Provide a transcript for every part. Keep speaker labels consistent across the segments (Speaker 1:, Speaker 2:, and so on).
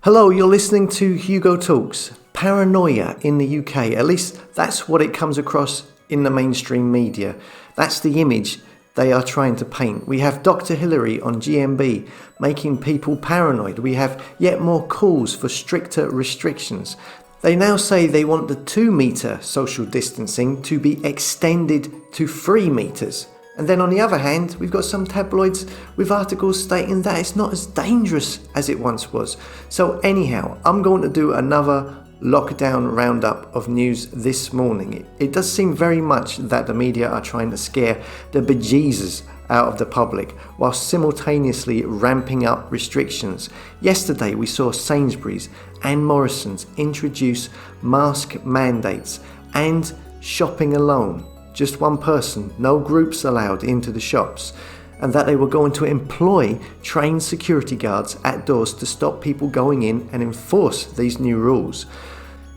Speaker 1: Hello, you're listening to Hugo Talks. Paranoia in the UK, at least that's what it comes across in the mainstream media. That's the image they are trying to paint. We have Dr. Hillary on GMB making people paranoid. We have yet more calls for stricter restrictions. They now say they want the 2-metre social distancing to be extended to 3 metres. And then on the other hand, we've got some tabloids with articles stating that it's not as dangerous as it once was. So anyhow, I'm going to do another lockdown roundup of news this morning. It does seem very much that the media are trying to scare the bejesus out of the public while simultaneously ramping up restrictions. Yesterday we saw Sainsbury's and Morrison's introduce mask mandates and shopping alone. Just one person, no groups allowed into the shops, and that they were going to employ trained security guards at doors to stop people going in and enforce these new rules.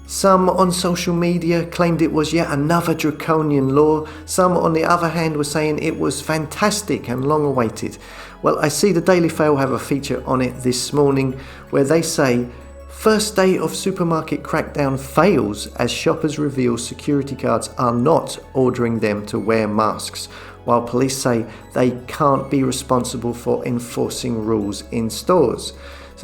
Speaker 1: Some on social media claimed it was yet another draconian law. Some, on the other hand, were saying it was fantastic and long awaited. Well, I see the Daily Mail have a feature on it this morning where they say, first day of supermarket crackdown fails as shoppers reveal security guards are not ordering them to wear masks, while police say they can't be responsible for enforcing rules in stores.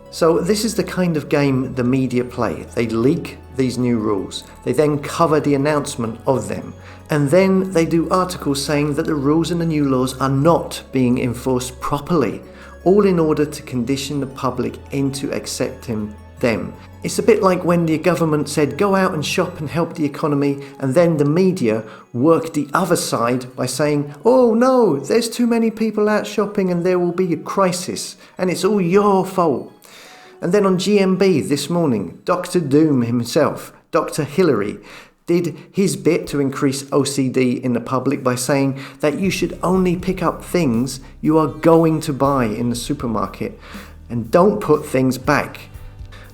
Speaker 1: So this is the kind of game the media play. They leak these new rules. They then cover the announcement of them. And then they do articles saying that the rules and the new laws are not being enforced properly, all in order to condition the public into accepting them. It's a bit like when the government said go out and shop and help the economy, and then the media worked the other side by saying, oh no, there's too many people out shopping and there will be a crisis and it's all your fault. And then on GMB this morning, Dr. Doom himself, Dr. Hillary, did his bit to increase OCD in the public by saying that you should only pick up things you are going to buy in the supermarket and don't put things back.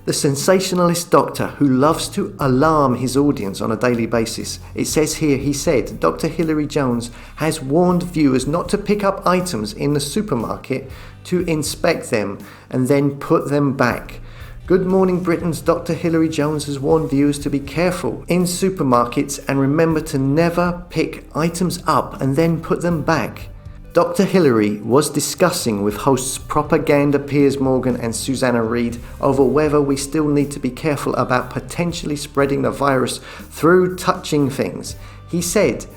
Speaker 1: The sensationalist doctor who loves to alarm his audience on a daily basis. It says here, he said, Dr. Hillary Jones has warned viewers not to pick up items in the supermarket, to inspect them and then put them back. Good Morning Britain's Dr. Hillary Jones has warned viewers to be careful in supermarkets and remember to never pick items up and then put them back. Dr. Hillary was discussing with hosts Propaganda Piers Morgan and Susanna Reid over whether we still need to be careful about potentially spreading the virus through touching things. He said,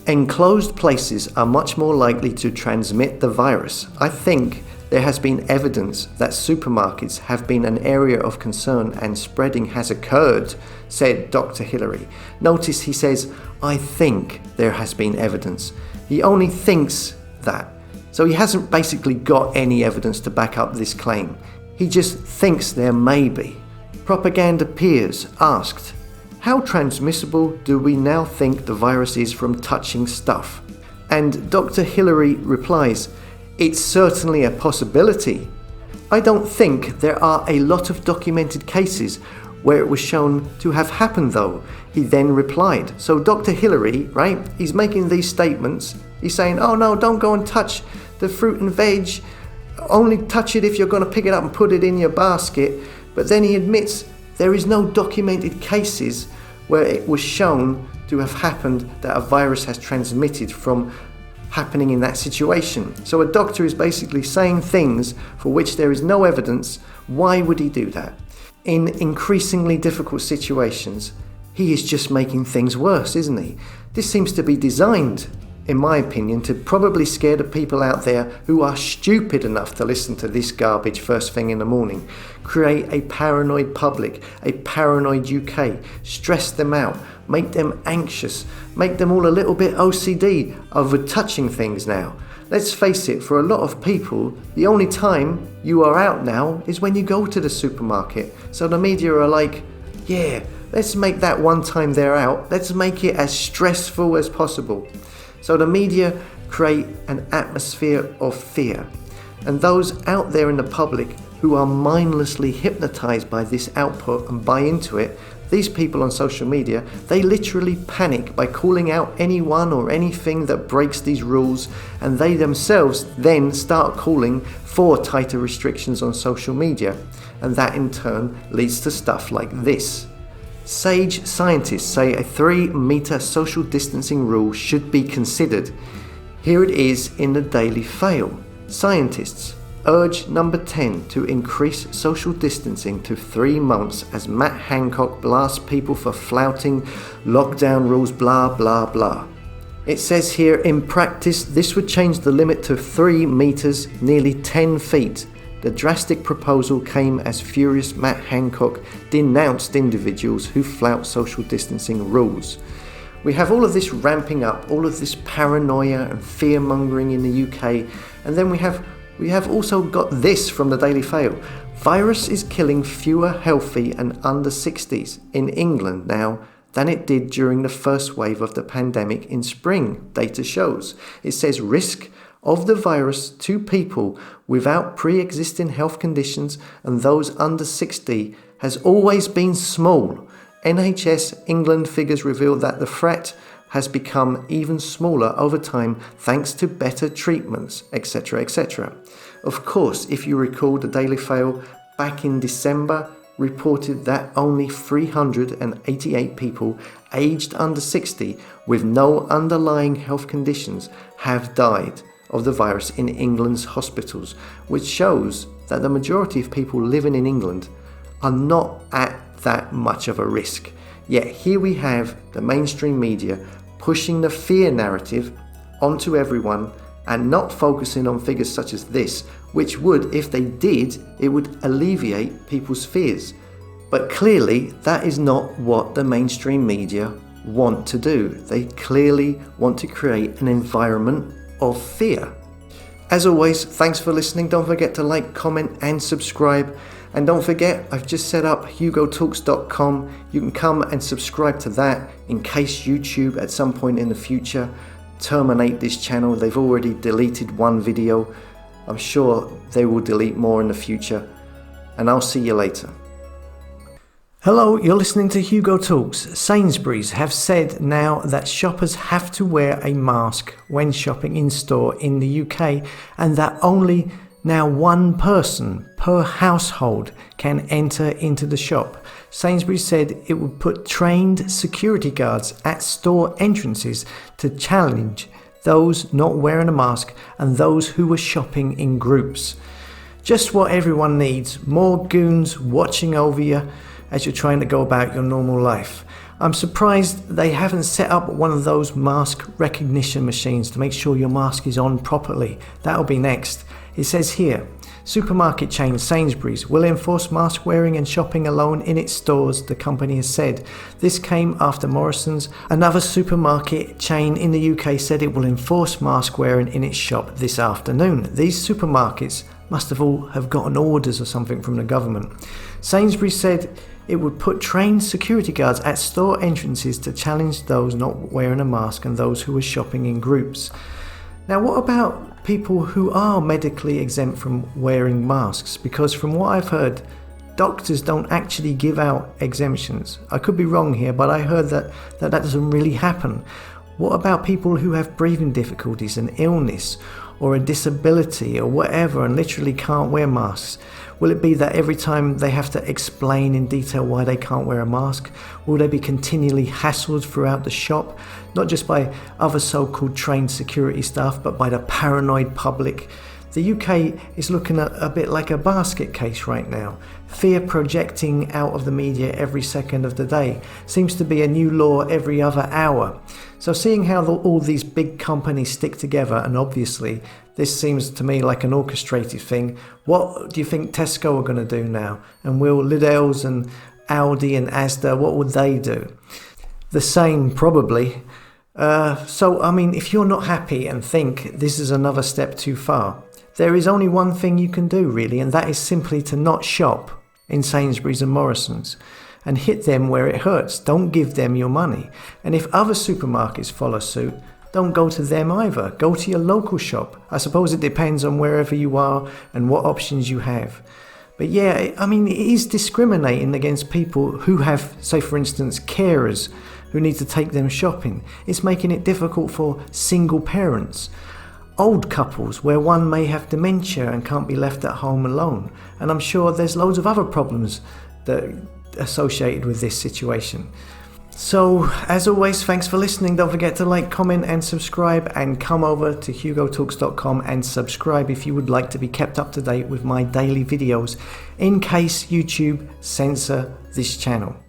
Speaker 1: enclosed places are much more likely to transmit the virus. I think there has been evidence that supermarkets have been an area of concern and spreading has occurred, said Dr. Hillary. Notice he says, I think there has been evidence. He only thinks that. So he hasn't basically got any evidence to back up this claim. He just thinks there may be. Propaganda Piers asked, how transmissible do we now think the virus is from touching stuff? And Dr. Hillary replies, it's certainly a possibility. I don't think there are a lot of documented cases where it was shown to have happened though, he then replied. So Dr. Hillary, right, he's making these statements. He's saying, oh no, don't go and touch the fruit and veg. Only touch it if you're going to pick it up and put it in your basket. But then he admits there is no documented cases where it was shown to have happened that a virus has transmitted from happening in that situation. So a doctor is basically saying things for which there is no evidence. Why would he do that? In increasingly difficult situations, he is just making things worse, isn't he? This seems to be designed, in my opinion, to probably scare the people out there who are stupid enough to listen to this garbage first thing in the morning. Create a paranoid public, a paranoid UK, stress them out, make them anxious, make them all a little bit OCD over touching things now. Let's face it, for a lot of people, the only time you are out now is when you go to the supermarket. So the media are like, yeah, let's make that one time they're out, let's make it as stressful as possible. So the media create an atmosphere of fear. And those out there in the public who are mindlessly hypnotized by this output and buy into it, these people on social media, they literally panic by calling out anyone or anything that breaks these rules, and they themselves then start calling for tighter restrictions on social media. and that in turn leads to stuff like this. Sage scientists say a 3-meter social distancing rule should be considered. Here it is in the Daily Fail. Scientists urge number 10 to increase social distancing to 3 months as Matt Hancock blasts people for flouting lockdown rules, blah blah blah. It says here, in practice, this would change the limit to 3 meters, nearly 10 feet. The drastic proposal came as furious Matt Hancock denounced individuals who flout social distancing rules. We have all of this ramping up, all of this paranoia and fear-mongering in the UK, and then we have also got this from the Daily Fail. Virus is killing fewer healthy and under 60s in England now than it did during the first wave of the pandemic in spring, data shows. It says risk of the virus to people without pre-existing health conditions and those under 60 has always been small. NHS England figures reveal that the threat has become even smaller over time thanks to better treatments, etc., etc. Of course, if you recall, the Daily Fail back in December reported that only 388 people aged under 60 with no underlying health conditions have died of the virus in England's hospitals, which shows that the majority of people living in England are not at that much of a risk. Yet here we have the mainstream media pushing the fear narrative onto everyone and not focusing on figures such as this, which would, if they did, it would alleviate people's fears. But clearly that is not what the mainstream media want to do. They clearly want to create an environment of fear. As always, thanks for listening. Don't forget to like, comment and subscribe. And don't forget, I've just set up hugotalks.com. You can come and subscribe to that in case YouTube at some point in the future terminate this channel. They've already deleted one video. I'm sure they will delete more in the future. And I'll see you later. Hello, you're listening to Hugo Talks. Sainsbury's have said now that shoppers have to wear a mask when shopping in store in the UK, and that only now one person per household can enter into the shop. Sainsbury's said it would put trained security guards at store entrances to challenge those not wearing a mask and those who were shopping in groups. Just what everyone needs, more goons watching over you as you're trying to go about your normal life. I'm surprised they haven't set up one of those mask recognition machines to make sure your mask is on properly. That'll be next. It says here, supermarket chain Sainsbury's will enforce mask wearing and shopping alone in its stores, the company has said. This came after Morrison's, another supermarket chain in the UK, said it will enforce mask wearing in its shop this afternoon. These supermarkets must have all have gotten orders or something from the government. Sainsbury's said it would put trained security guards at store entrances to challenge those not wearing a mask and those who were shopping in groups. Now, what about people who are medically exempt from wearing masks? Because from what I've heard, doctors don't actually give out exemptions. I could be wrong here, but I heard that doesn't really happen. What about people who have breathing difficulties, an illness, or a disability, or whatever, and literally can't wear masks? Will it be that every time they have to explain in detail why they can't wear a mask? Will they be continually hassled throughout the shop, not just by other so-called trained security staff, but by the paranoid public? The UK is looking a bit like a basket case right now. Fear projecting out of the media every second of the day. Seems to be a new law every other hour. So seeing how all these big companies stick together, and obviously this seems to me like an orchestrated thing, what do you think Tesco are going to do now? And will Lidl's and Aldi and Asda, what would they do? The same, probably. So, I mean, if you're not happy and think this is another step too far, there is only one thing you can do, really, and that is simply to not shop in Sainsbury's and Morrison's and hit them where it hurts. Don't give them your money. And if other supermarkets follow suit, don't go to them either. Go to your local shop. I suppose it depends on wherever you are and what options you have. But yeah, I mean, it is discriminating against people who have, say for instance, carers who need to take them shopping. It's making it difficult for single parents. old couples where one may have dementia and can't be left at home alone. And I'm sure there's loads of other problems that are associated with this situation. So, as always, thanks for listening. Don't forget to like, comment and subscribe, and come over to hugotalks.com and subscribe if you would like to be kept up to date with my daily videos in case YouTube censor this channel.